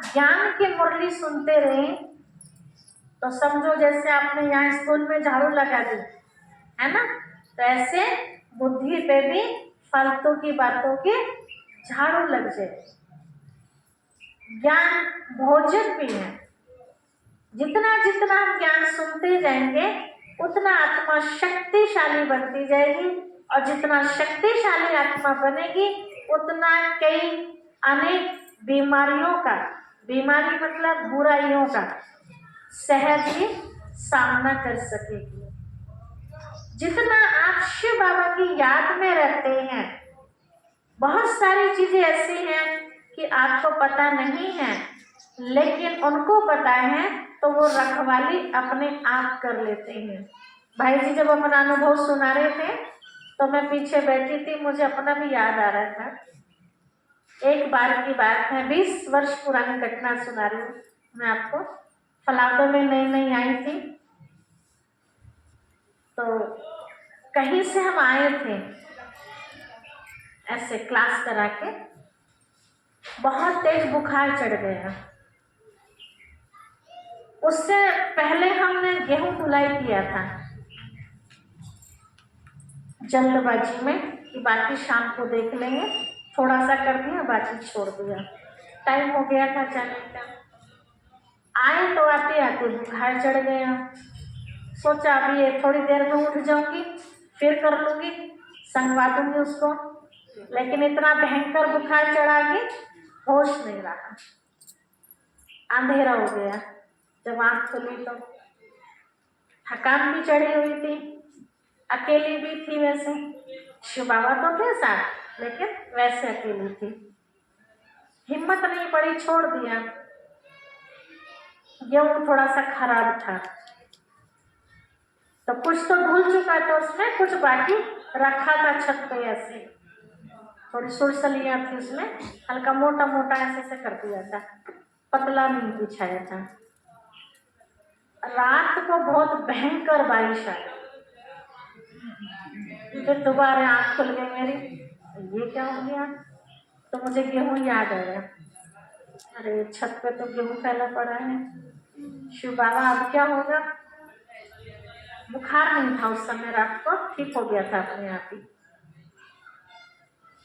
ज्ञान की मुरली सुनते रहे तो समझो जैसे आपने यहाँ स्कूल में झाड़ू लगा दी है ना, तो ऐसे बुद्धि पे भी फालतू की बातों के झाड़ू लग जाए। ज्ञान भोजन भी है, जितना जितना हम ज्ञान सुनते जाएंगे उतना आत्मा शक्तिशाली बनती जाएगी, और जितना शक्तिशाली आत्मा बनेगी उतना कई अनेक बीमारियों का, बीमारी मतलब बुराइयों का सहज ही सामना कर सकेगी। जितना आप शिव बाबा की याद में रहते हैं, बहुत सारी चीजें ऐसी हैं कि आपको पता नहीं है, लेकिन उनको पता है तो वो रखवाली अपने आप कर लेते हैं। भाई जी जब अपना अनुभव सुना रहे थे तो मैं पीछे बैठी थी, मुझे अपना भी याद आ रहा था। एक बार की बात है, 20 वर्ष पुरानी घटना सुना रही हूँ मैं आपको। फलादो में नई नई आई थी, तो कहीं से हम आए थे ऐसे क्लास करा के, बहुत तेज बुखार चढ़ गया। उससे पहले हमने गेहूं धुलाई किया था जल्दबाजी में कि बाकी शाम को देख लेंगे, थोड़ा सा कर दिया बाकी छोड़ दिया। टाइम हो गया था जाने का। आए तो आते आते बुखार चढ़ गया। सोचा अभी ये थोड़ी देर में उठ जाऊंगी, फिर कर लूंगी, संगवा दूंगी उसको, लेकिन इतना भयंकर बुखार चढ़ा कि होश नहीं रहा। अंधेरा हो गया। जब आँख खुली तो थकान भी चढ़ी हुई थी, अकेली भी थी। वैसे शिव बाबा तो थे साथ, लेकिन वैसे अकेली थी। हिम्मत नहीं पड़ी, छोड़ दिया। गेहूं थोड़ा सा खराब था, तो कुछ तो धुल चुका था उसमें, कुछ बाकी रखा था छत पे। ऐसे थोड़ी सुरसलियां थी उसमें, हल्का मोटा मोटा ऐसे से कर दिया था, पतला नहीं बिछाया था। रात को बहुत भयंकर बारिश आई, फिर दोबारा आँख खुल गई मेरी, ये क्या हो गया? तो मुझे गेहूं याद आया। अरे छत पे तो गेहूं फैला पड़ा है, शिव बाबा अब क्या होगा? बुखार नहीं था उस समय, रात को ठीक हो गया था अपने आप ही।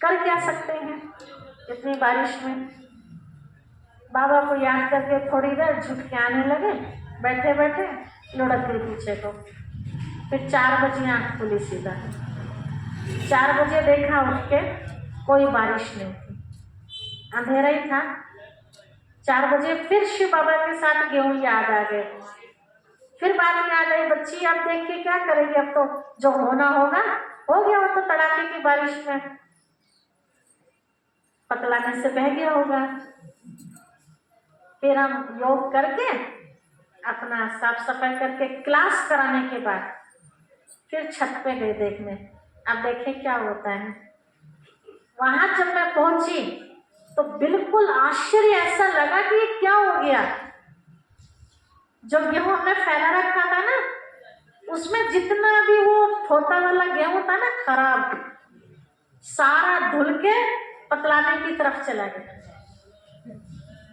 कर क्या सकते हैं इतनी बारिश में? बाबा को याद करके थोड़ी देर झुक के आने लगे, बैठे बैठे लुढ़क गई पीछे को। फिर 4 बजे आँख खुली सीधा। 4 बजे देखा उठ के, कोई बारिश नहीं थी, अंधेरा ही था। 4 बजे फिर शिव बाबा के साथ गेहूं याद आ गए। फिर बात याद आई, बच्ची अब देख के क्या करेगी, अब तो जो होना होगा हो गया, वो तो तड़ाके की बारिश में पतलाने से बह गया होगा। फिर हम योग करके अपना साफ सफाई करके क्लास कराने के बाद फिर छत पे गए देखने, अब देखें क्या होता है। वहां जब मैं पहुंची तो बिल्कुल आश्चर्य ऐसा लगा कि ये क्या हो गया। जो गेहूं हमने फैला रखा था ना, उसमें जितना भी वो छोटा वाला गेहूं था ना खराब, सारा धुल के पतलाने की तरफ चला गया।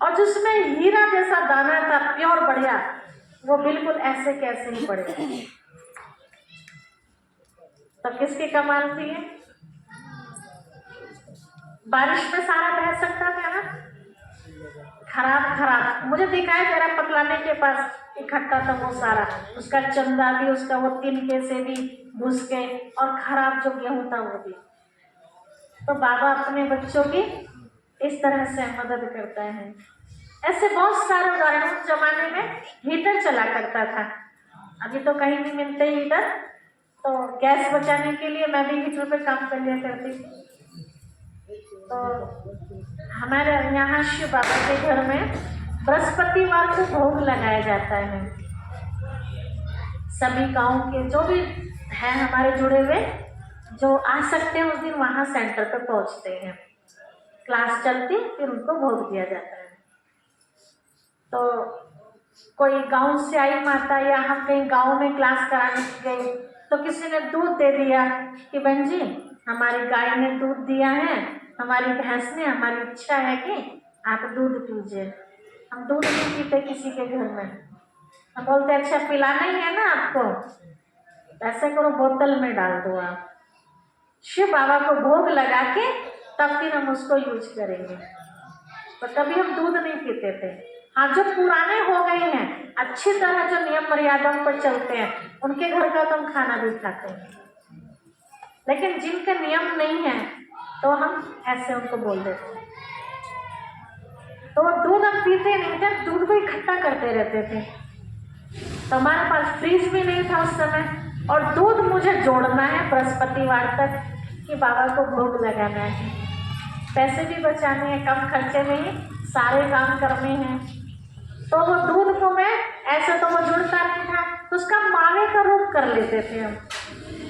और जिसमें हीरा जैसा दाना था प्योर बढ़िया, वो बिल्कुल ऐसे कैसे ही पड़े। तो किसकी कमाल थी ये? बारिश में सारा बह सकता था ना, खराब खराब मुझे दिखाई दे रहा, पतलाने के पास इकट्ठा था वो सारा, उसका चंदा भी, उसका वो तिनके से भी घुस के, और खराब जो गेहूं था वो भी। तो बाबा अपने बच्चों की इस तरह से मदद करता है। ऐसे बहुत सारे उदाहरण। उस जमाने में हीटर चला करता था, अभी तो कहीं नहीं मिलते हीटर, तो गैस बचाने के लिए मैं भी हीटर पे काम कर लिया करती थी। तो हमारे यहाँ शिव बाबा के घर में बृहस्पतिवार को भोग लगाया जाता है। सभी गांव के जो भी हैं हमारे जुड़े हुए, जो आ सकते हैं उस दिन वहाँ सेंटर पर पहुँचते हैं, क्लास चलती, फिर उनको भोग दिया जाता है। तो कोई गांव से आई माता, या हम कहीं गांव में क्लास कराने गए, तो किसी ने दूध दे दिया कि बहन जी हमारी गाय ने दूध दिया है, हमारी भैंस ने, हमारी इच्छा है कि आप दूध पीजिए। हम दूध नहीं पीते किसी के घर में, हम बोलते अच्छा पिलाना ही है ना आपको, ऐसे करो बोतल में डाल दो आप, शिव बाबा को भोग लगा के तब फिर हम उसको यूज करेंगे। तो कभी हम दूध नहीं पीते थे। हाँ, जो पुराने हो गए हैं, अच्छी तरह जो नियम मर्यादाओं पर चलते हैं, उनके घर का तो हम खाना भी खाते हैं। लेकिन जिनके नियम नहीं है तो हम ऐसे उनको बोल देते हैं। तो वो दूध हम पीते नहीं थे, दूध को इकट्ठा करते रहते थे। तो हमारे पास फ्रिज भी नहीं था उस समय, और दूध मुझे जोड़ना है बृहस्पतिवार तक कि बाबा को भोग लगाना है, पैसे भी बचाने हैं, कम खर्चे में ही सारे काम करने हैं। तो वो दूध को मैं ऐसे तो वो जुड़ता नहीं था, तो उसका मावे का रूप कर लेते थे हम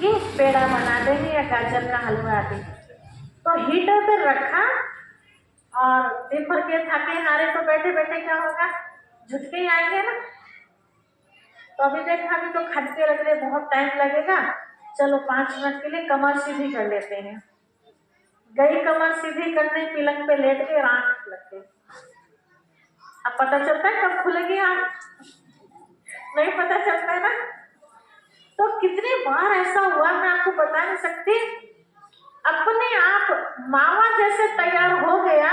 कि पेड़ा बना देंगे या गाजर का हलवा आदि। तो हीटर पे रखा और दिन भर के थके हारे तो बैठे बैठे क्या होगा, झुटके ही आएंगे ना। तो अभी देखा, अभी तो खटके लग रहे, बहुत टाइम लगेगा, चलो 5 मिनट के लिए कमर सीधी कर लेते हैं। गई कमर सीधी करने, पलंग पे लेट के आंख लग गई। अब पता चलता है कब खुलेगी आंख? नहीं पता चलता है ना। तो कितनी बार ऐसा हुआ मैं आपको बता नहीं सकती। अपने आप मावा जैसे तैयार हो गया,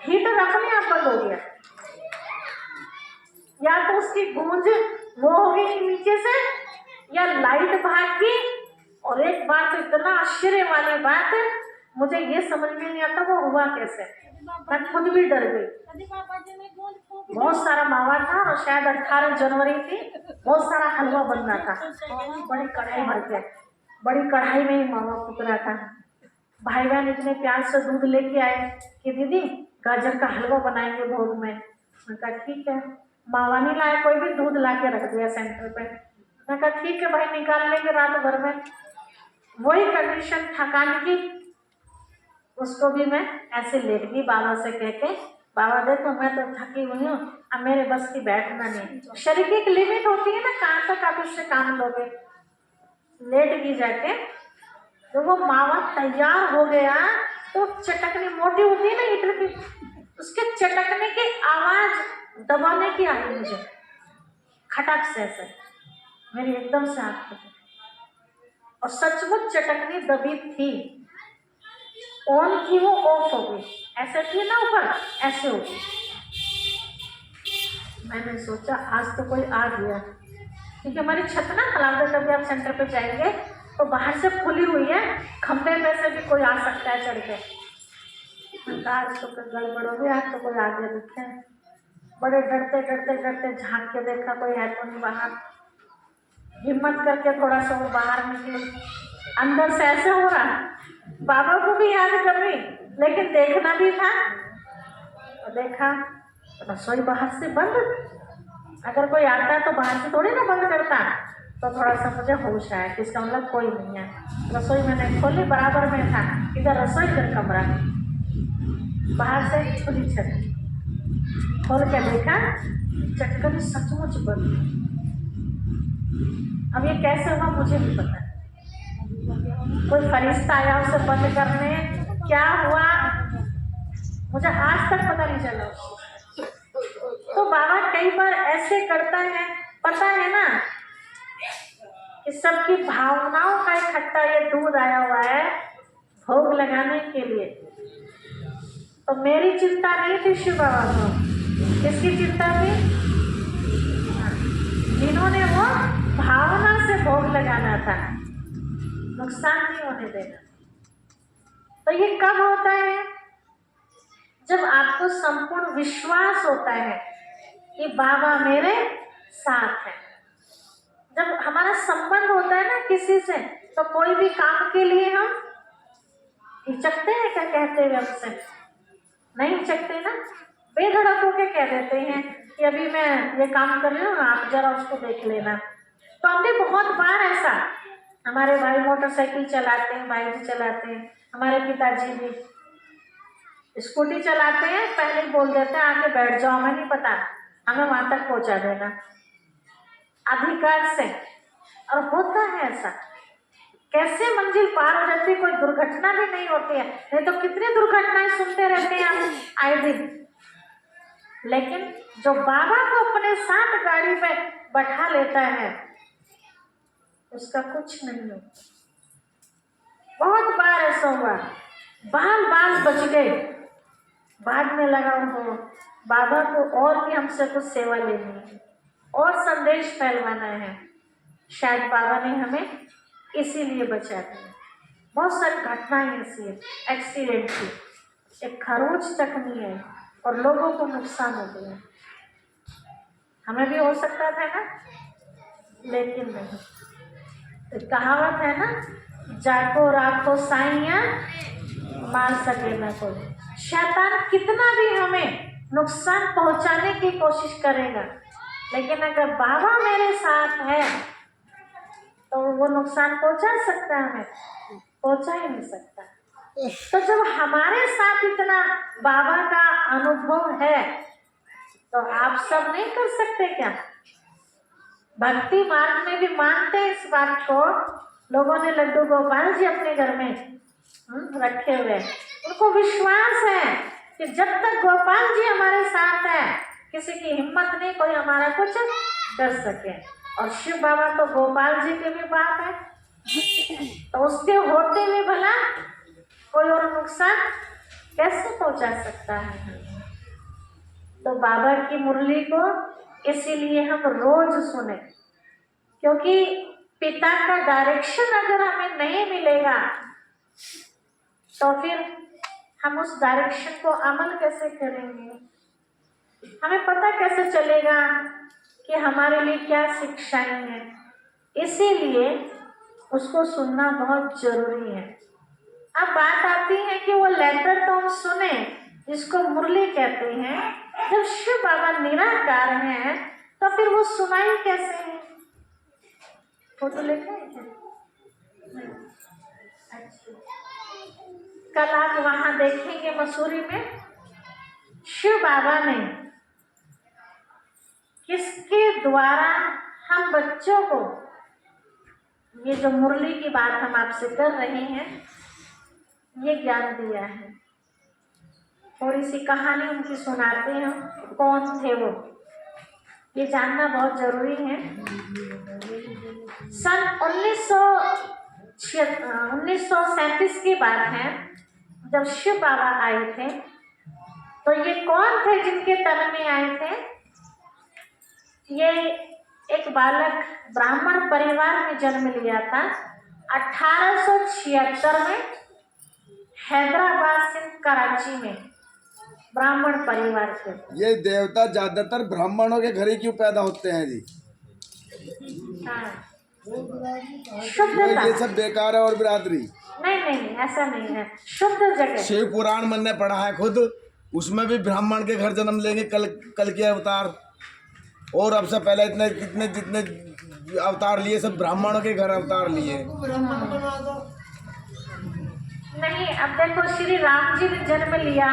हीटर अपने आप बंद हो गया, या तो उसकी गूंज वो हो गई नीचे से, या लाइट भाग गई। और एक बात तो इतना आश्चर्य वाली बात है, मुझे ये समझ में नहीं आता वो हुआ कैसे, मैं खुद भी डर गई। बहुत सारा मावा था और शायद 18 जनवरी थी, बहुत सारा हलवा बनना था, बड़ी कढ़ाई भर के, बड़ी कढ़ाई में ही मावा फूक रहा था। भाई बहन इतने प्यार से दूध लेके आए कि दीदी गाजर का हलवा बनाएंगे भोग में। मैं कहा ठीक है। मावा नहीं लाया कोई भी, दूध ला के रख दिया सेंटर पे। मैं कहा ठीक है भाई, निकाल लेंगे रात भर में। वही कंडीशन थकान की, उसको भी मैं ऐसे लेट गई बाबा से कह के, बाबा देखो मैं तो थकी हुई हूँ, अब मेरे बस की बैठना नहीं। शरीर की एक लिमिट होती है ना, कहाँ तक आप उससे काम लोगे। लेट गई जाके, तो वो मावा तैयार हो गया, तो चटकने मोटी होती है ना ईंट की, उसके चटकने की आवाज दबाने की आई मुझे, खटक से ऐसे मेरी एकदम से आंख खुली, और सचमुच चटकनी दबी थी। ऑन की वो ऑफ हो गई, ऐसे थी ना ऊपर, ऐसे हो गई। मैंने सोचा आज तो कोई आ गया, क्योंकि हमारी छत ना हलाल, कभी आप सेंटर पे जाएंगे तो बाहर से खुली हुई है, खंभे में से भी कोई आ सकता है चढ़ के। आज तो कोई गड़बड़ हो गई, आज तो कोई आगे दिखे। बड़े डरते डरते डरते झांक के देखा कोई है तो नहीं बाहर। हिम्मत करके थोड़ा सा वो बाहर निकली, अंदर से ऐसे हो रहा, बाबा को भी याद कर रही, लेकिन देखना भी था। तो देखा रसोई बाहर से बंद, अगर कोई आता तो बाहर से थोड़ी ना बंद करता। तो थोड़ा सा मुझे होश आया कि इसका मतलब कोई नहीं है। रसोई मैंने खोली, बराबर में था, इधर रसोई इधर कमरा, बाहर से खुली छत, खोल के देखा चटकन सचमुच बंद। अब ये कैसे हुआ मुझे नहीं पता, कोई फरिश्ता आया उसे बंद करने, क्या हुआ मुझे आज तक पता नहीं चला। तो बाबा कई बार ऐसे करता है, पता है ना कि सबकी भावनाओं का इकट्ठा ये दूध आया हुआ है भोग लगाने के लिए। तो मेरी चिंता नहीं थी शिव बाबा को, किसकी चिंता थी? जिन्होंने वो भावना से भोग लगाना था, नुकसान नहीं होने देना। तो ये कब होता है? जब आपको संपूर्ण विश्वास होता है कि बाबा मेरे साथ है। जब हमारा संबंध होता है ना किसी से, तो कोई भी काम के लिए हम हिचकते हैं क्या कहते हुए हमसे? नहीं हिचकते ना, बेधड़क होके कह देते हैं कि अभी मैं ये काम कर रही हूँ, आप जरा उसको देख लेना। तो हमने बहुत बार ऐसा, हमारे भाई मोटरसाइकिल चलाते हैं, भाई जी चलाते हैं, हमारे पिताजी भी स्कूटी चलाते हैं, पहले ही बोल देते हैं आके बैठ जाओ, हमें नहीं पता, हमें वहां तक पहुंचा देना अधिकार से। और होता है ऐसा, कैसे मंजिल पार हो जाती है, कोई दुर्घटना भी नहीं होती है। नहीं तो कितनी दुर्घटनाएं सुनते रहते हैं हम आए दिन। लेकिन जो बाबा को अपने साथ गाड़ी में बैठा लेता है उसका कुछ नहीं होता। बहुत बार ऐसा हुआ, बाल बाल बच गए, बाद में लगा उनको बाबा को और भी हमसे कुछ सेवा लेनी है और संदेश फैलवाना है, शायद बाबा ने हमें इसीलिए बचा दिया। बहुत सारी घटनाएं ऐसी है, एक्सीडेंट की, एक खरोच तक नहीं है और लोगों को नुकसान हो गया। हमें भी हो सकता था ना, लेकिन नहीं। तो कहावत है ना, जाको राखो साइया मार सके ना कोई। शैतान कितना भी हमें नुकसान पहुंचाने की कोशिश करेगा, लेकिन अगर बाबा मेरे साथ है तो वो नुकसान पहुंचा सकता है? हमें पहुंचा ही नहीं सकता। तो जब हमारे साथ इतना बाबा का अनुभव है तो आप सब नहीं कर सकते क्या? भक्ति मार्ग में भी मानते हैं इस बात को। लोगों ने लड्डू गोपाल जी अपने घर में रखे हुए, उनको विश्वास है कि जब तक गोपाल जी हमारे साथ है किसी की हिम्मत नहीं कोई हमारा कुछ कर सके। और शिव बाबा तो गोपाल जी के भी बाप है, तो उसके होते हुए भला कोई और नुकसान कैसे पहुंचा सकता है? तो बाबा की मुरली को इसीलिए हम रोज सुने, क्योंकि पिता का डायरेक्शन अगर हमें नहीं मिलेगा तो फिर हम उस डायरेक्शन को अमल कैसे करेंगे? हमें पता कैसे चलेगा कि हमारे लिए क्या शिक्षाएं हैं? इसीलिए उसको सुनना बहुत जरूरी है। अब बात आती है कि वो लेटर तो हम सुने जिसको मुरली कहते हैं, जब शिव बाबा निराकार हैं तो फिर वो सुनाई कैसे है? फोटो लेते हैं? अच्छा, कल आप वहां देखेंगे मसूरी में शिव बाबा ने किसके द्वारा हम बच्चों को, ये जो मुरली की बात हम आपसे कर रहे हैं, ये ज्ञान दिया है। थोड़ी सी कहानी उनकी सुनाते हैं, कौन थे वो, ये जानना बहुत जरूरी है। सन 1937 की बात है, जब शिव बाबा आए थे। तो ये कौन थे जिनके तन में आए थे? ये एक बालक ब्राह्मण परिवार में जन्म लिया था 1876 में, हैदराबाद से कराची में, ब्राह्मण परिवार के। ये देवता ज्यादातर ब्राह्मणों के घर ही क्यों पैदा होते हैं जी? हाँ, ये सब बेकार है। और बिरादरी नहीं, ऐसा नहीं है, शुद्ध जगह। शिव पुराण मैंने पढ़ा है खुद, उसमें भी ब्राह्मण के घर जन्म लेंगे कल के अवतार। और अब से पहले इतने कितने जितने अवतार लिए सब ब्राह्मणों के घर अवतार लिए। नहीं, अब देखो श्री राम जी ने जन्म लिया,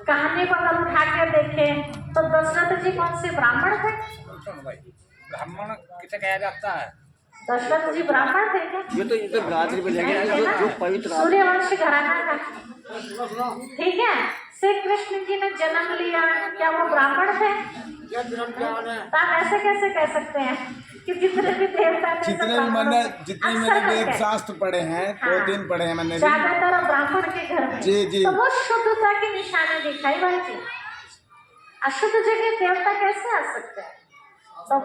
कहानी को अगर उठा के देखें तो दशरथ जी कौन से ब्राह्मण थे? ब्राह्मण किसे कहा जाता है? दशरथ जी ब्राह्मण थे क्या? ये तो गायत्री में लगे जो पवित्र सूर्यवंशी घराना था, ठीक है। श्री कृष्ण जी ने जन्म लिया, क्या वो ब्राह्मण थे? तो आप ऐसे कैसे कह सकते हैं कि जितने भी देवता थे, जितने मैंने वेद शास्त्र पढ़े हैं, 2-3 पढ़े हैं मैंने, ज्यादातर ब्राह्मण के घर में। जी। तो वो शुद्धता की निशानी दिखाई भाई जी। अशुद्ध जगह देवता कैसे आ सकते हैं? तो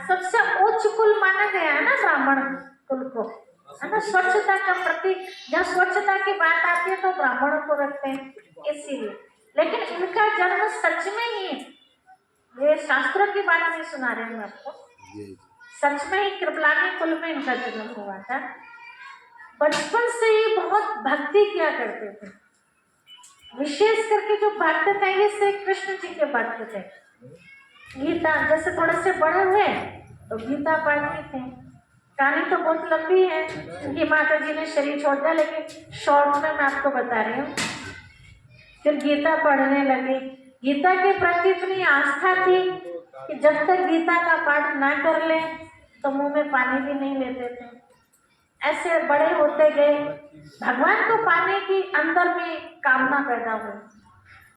सबसे उच्च कुल माना गया है ना ब्राह्मण कुल को, है ना, स्वच्छता का प्रतीक। जब स्वच्छता की बात आती है तो ब्राह्मणों को रखते हैं, इसीलिए। लेकिन इनका जन्म सच में ही, ये शास्त्रों की बात नहीं सुना रहे हैं आपको, सच में ही कृपलानी कुल में इनका जन्म हुआ था। बचपन से ही बहुत भक्ति किया करते थे, विशेष करके जो भक्त थे ये श्री कृष्ण जी के भक्त थे। गीता जैसे थोड़े से बड़े हुए तो गीता पढ़ते थे। कहानी तो बहुत लंबी है, उनकी माता जी ने शरीर छोड़ दिया, लेकिन शॉर्ट में मैं आपको बता रही हूँ। फिर गीता पढ़ने लगे, गीता के प्रति इतनी आस्था थी कि जब तक गीता का पाठ ना कर ले तो मुंह में पानी भी नहीं लेते थे। ऐसे बड़े होते गए, भगवान को पाने की अंदर में कामना पैदा हुई।